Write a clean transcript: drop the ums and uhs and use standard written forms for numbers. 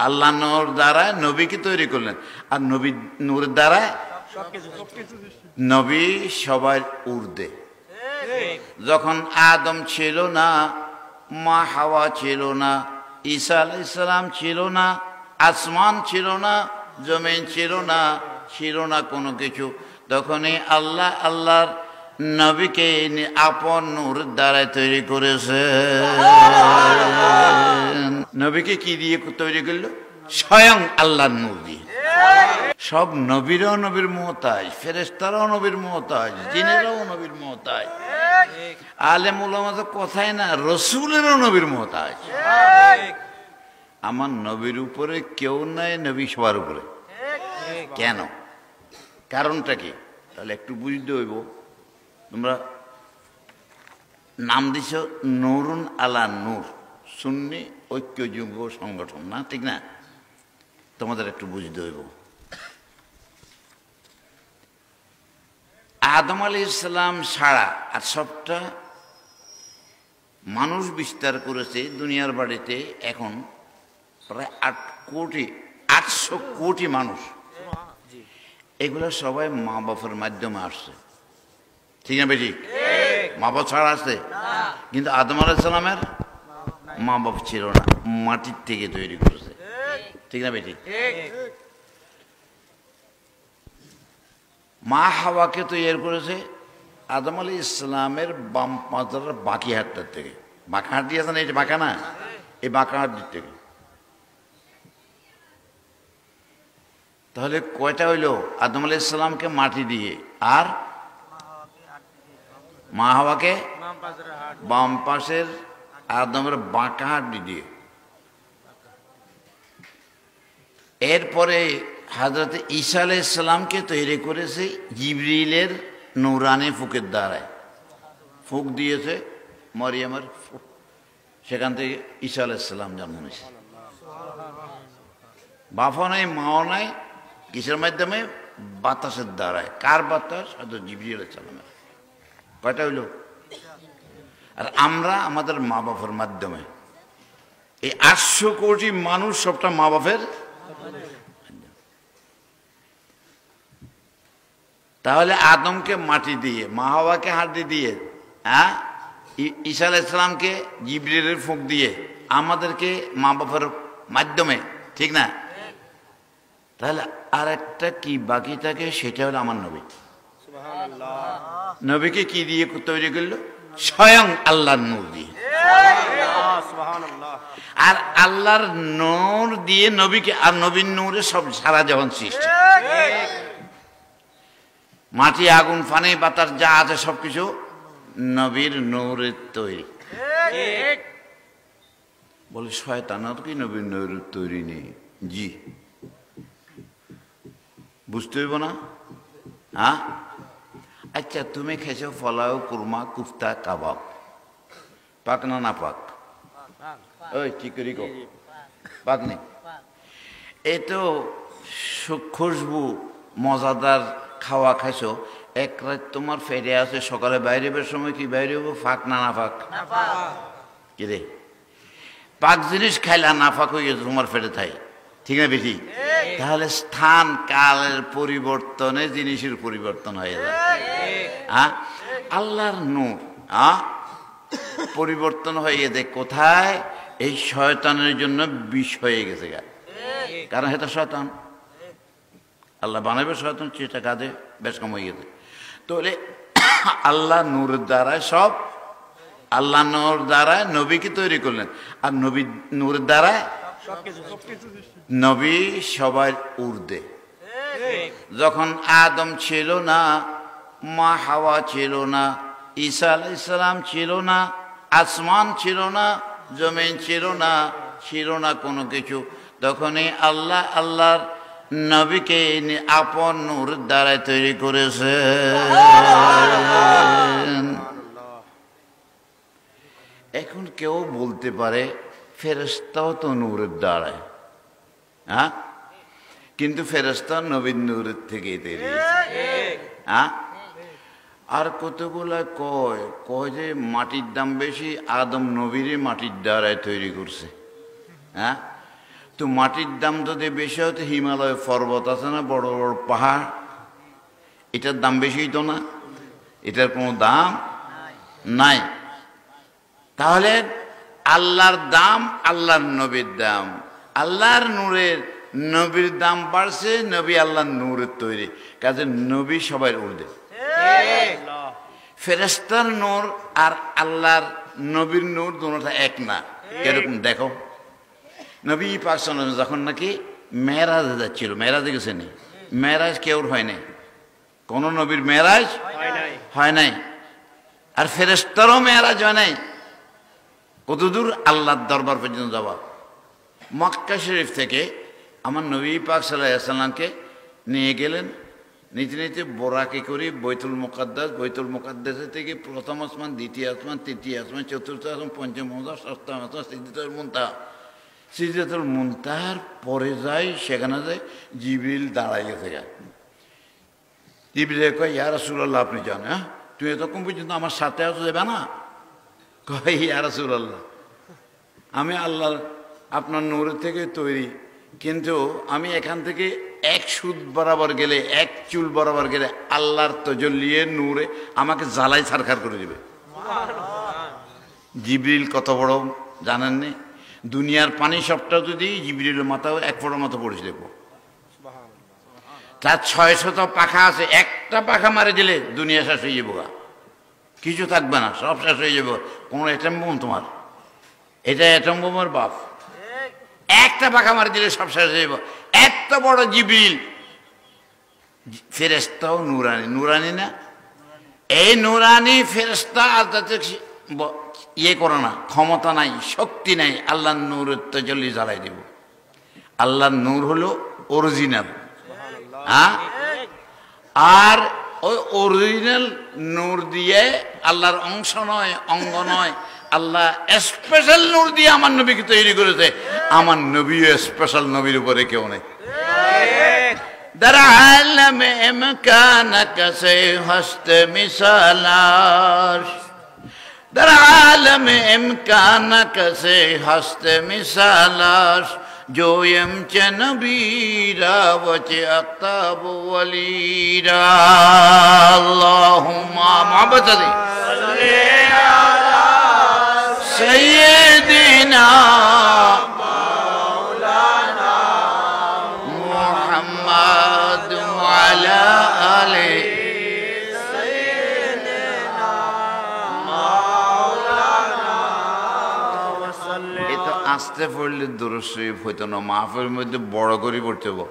আল্লাহ নূর দ্বারা নবীকে তৈরি করলেন, আর নবী নূরের দ্বারা নবী সবার ঊর্ধ্বে। যখন আদম ছিল না, মা হাওয়া ছিল না, ঈসা আলাইহিস সালাম ছিল না, আসমান ছিল না, জমিন ছিল না, ছিল না কোনো কিছু, তখনই আল্লাহ আল্লাহর নবীকে আপন নূর দ্বারা তৈরি করেছে। নবীকে কি দিয়ে তৈরি করলো? স্বয়ং আল্লাহর নূর দিয়ে। সব নবীরাও নবীর মুহতাজ, ফেরেশতারাও নবীর মুহতাজ, জিনেরাও নবীর মুহতাজ, আলেম উলামা তো কথাই না, রসুলেরও নবীর মুহতাজ। আমার নবীর উপরে কেউ নাই, নবী সবার উপরে। কেন? কারণটা কি? তাহলে একটু বুঝতে হইব। তোমরা নাম দিছ নূরুন আলা নূর, সুন্নি ঐক্য যুব সংগঠন, না? ঠিক না? তোমাদের একটু বুঝতে হইব। আদম আলাইহিস সালাম ছাড়া আর সবটা মানুষ বিস্তার করেছে দুনিয়ার বাড়িতে। এখন প্রায় 800 কোটি মানুষ। এগুলো সবাই মা বাপের মাধ্যমে আসছে, ঠিক না বেশি? মা বাপ ছাড়া আসছে? কিন্তু আদম আলাইহিস সালামের মা বাপ ছিল না, মাটির থেকে তৈরি করেছে, ঠিক না বেশি? মা হাওয়াকে তৈরি করেছে আদম আলাইহিস সালামের বাম পাঁজরের বাকি হাতটার থেকে। বাঁকা হাড্ডি আছে না, এটা বাঁকা না, এই বাঁকা হাড্ডির থেকে। তাহলে কয়টা হইল? আদম আলাইহিস সালামকে মাটি দিয়ে, আর মা হাওয়াকে বাম পাশের আদমের বাঁকা হাড্ডি দিয়ে। এরপরে হযরত ঈসা আলাইহিস সালামকে তৈরি করেছে জিবরিলের নূরানি ফুকের দ্বারায়। ফুক দিয়েছে মরিয়মের ফুক, সেখান থেকে ঈসা আলাইহিস সালাম জন্ম নিয়েছে। বাপও নাই, মাও নাই, কিসের মাধ্যমে? বাতাসের দ্বারায়। কার বাতাস? হযরত জিবরিল আলাইহিস সালামের। কয়টা হইল? আর আমরা আমাদের মা বাপের মাধ্যমে। এই 800 কোটি মানুষ সবটা মা বাপের। তাহলে আদমকে মাটি দিয়ে, মা হাওয়াকে হাড্ডি দিয়ে, হ্যাঁ, ঈসা আলাইহিস সালামকে জিবরিলের ফুঁক দিয়ে, আমাদেরকে মা বাবার মাধ্যমে, ঠিক না? তাহলে আর একটা কি বাকি থাকে? সেটা হলো আমার নবী। নবীকে কি দিয়ে তৈরি করলো? স্বয়ং আল্লাহর নূর দিয়ে। আর আল্লাহর নূর দিয়ে নবীকে, আর নবীর নূরে সব সারা যখন সৃষ্টি, মাটি আগুন পানি বাতাস যা আছে সবকিছু নবীর নূরের তৈরি। বলে শয়তানের কি নবীর নূরের তৈরি নেই? জি, বুঝতে হইব না? হ্যাঁ, আচ্ছা, তুমি খেয়েছো ফলাও, কুরমা, কুফতা, কাবাব, পাক না না পাক? ওই কি করি গো, পাক নেই? এই তো খুশবু মজাদার খাওয়া খাইছো, এক রাত তোমার ফেরে আছে, সকালে বাইরে বের সময় কি বাইরে হবো? ফাঁক না না ফাঁক? কি রে, পাক জিনিস খাইলা না ফাঁক হয়ে গেছে তোমার ফেরে থাই, ঠিক না বেশি? তাহলে স্থান কালের পরিবর্তনে জিনিসের পরিবর্তন হয়ে যায়। হ্যাঁ, আল্লাহর নূর পরিবর্তন হয়ে গেছে কোথায়? এই শয়তানের জন্য বিষ হয়ে গেছে গা, কারণ এটা শয়তান, আল্লাহ বানাবে শয়তান, সেটা কাজে বেশ কম হয়ে গেছে। তাহলে আল্লাহ নূরের দ্বারায় সব, আল্লাহ নূর দ্বারায় নবীকে তৈরি করলেন, আর নবী নূরের দ্বারায় নবী সবার ঊর্ধ্বে। যখন আদম ছিল না, মা হাওয়া ছিল না, ঈসা আলাইহিস সালাম ছিল না, আসমান ছিল না, জমিন ছিল না, ছিল না কোনো কিছু, তখনই আল্লাহ আল্লাহর নবীকে আপন নূর দ্বারা তৈরি করেছে। এখন কেউ বলতে পারে ফেরেশতাও তো নূরের দ্বারায়, হ্যাঁ, কিন্তু ফেরেশতা নবীর নূরের থেকে তৈরি, হ্যাঁ। আর কতগুলা কয় কয় যে মাটির দাম বেশি, আদম নবীরে মাটির দ্বারায় তৈরি করছে, হ্যাঁ। তো মাটির দাম যদি বেশি হয় তো হিমালয় পর্বত আছে না, বড় বড় পাহাড়, এটার দাম বেশি তো না, এটার কোনো দাম নাই। তাহলে আল্লাহর দাম, আল্লাহর নবীর দাম, আল্লাহর নূরের নবীর দাম বাড়ছে, নবী আল্লাহর নূরের তৈরি, কাজে নবী সবাই উর্ধে। ফেরেশতার নূর আর আল্লাহর নবীর নূর দুটোটা এক না। এরকম দেখো, নবী পাক সাল্লাল্লাহু আলাইহি ওয়াসাল্লাম যখন নাকি মেরাজে যাচ্ছিল, মেরাজে গেছেন, মেরাজ কেউর হয় নাই, কোন নবীর মেরাজ হয় নাই, আর ফেরেশতারও মেরাজ হয় নাই। কতদূর? আল্লাহর দরবার পর্যন্ত যাওয়া। মক্কা শরীফ থেকে আমার নবী পাক সাল্লাল্লাহু আলাইহি ওয়াসাল্লামকে নিয়ে গেলেন, নিতে নিতে বোরাকে করে বাইতুল মুকাদ্দাস, বাইতুল মুকাদ্দাস থেকে প্রথম আসমান, দ্বিতীয় আসমান, তৃতীয় আসমান, চতুর্থ আসমান, পঞ্চম আসমান, ষষ্ঠ আসমান, সিদরাতুল মুনতাহা। সিদরাতুল মুনতাহার পরে যাই, সেখানে যায় জিবরিল দাঁড়াই গেছে। জিবরিল কয়, ইয়া রাসূলুল্লাহ আপনি যান, হ্যাঁ তুমি এতক্ষণ পর্যন্ত আমার সাথে আসো, যাবে না? কয়, ইয়া রাসূলুল্লাহ আমি আল্লাহ আপনার নূরের থেকে তৈরি, কিন্তু আমি এখান থেকে এক সুদ বরাবর গেলে, এক চুল বরাবর গেলে আল্লাহর তাজাল্লিয়ে নূরে আমাকে জ্বালাই ছারখার করে দেবে। জিবরিল কত বড় জানেননি? দুনিয়ার পানি সবটা যদি জিবরিলের মাথাও এক ফোঁটার মতো পড়েছে দেখবো। তার 600 পাখা আছে, একটা পাখা মারে দিলে দুনিয়া শেষ হয়ে যাবো, কিছু থাকবে না, সব শেষ হয়ে যাবো। কোনো অ্যাটম বোম তোমার, এটা অ্যাটম বোমের বাপ, একটা পাখা মারে দিলে সব শেষ হয়ে যাবো। এত বড় জিবরিল, ফেরেশতাও নূরানি, নূরানি না? এই নূরানি ফেরেশতা আর তাতে ইয়ে করে না, ক্ষমতা নাই, শক্তি নাই, আল্লাহর নূরের তাজাল্লি জ্বালাই দেব। আল্লাহর নূর হলো অরিজিনাল, আর ওই অরিজিনাল নূর দিয়ে আল্লাহর অংশ নয়, অঙ্গ নয়, আল্লাহ স্পেশাল নূর দিয়ে আমার নবীকে তৈরি করেছে। আমার নবীও স্পেশাল, নবীর উপরে কেউ নেই। در عالم امکانک سے ہست مثالاش، در عالم امکانک سے ہست مثالاش، جویم چه نبیرا وچه اقتاب ولیرا. اللهم محبت دی سیدنا محمد وعلى آله سيدنا مولانا وسلم. এ তো আস্তে পড়লে দুরূদ শরীফ হইতো না, মাহফিলের মধ্যে বড় করে পড়তে হবে।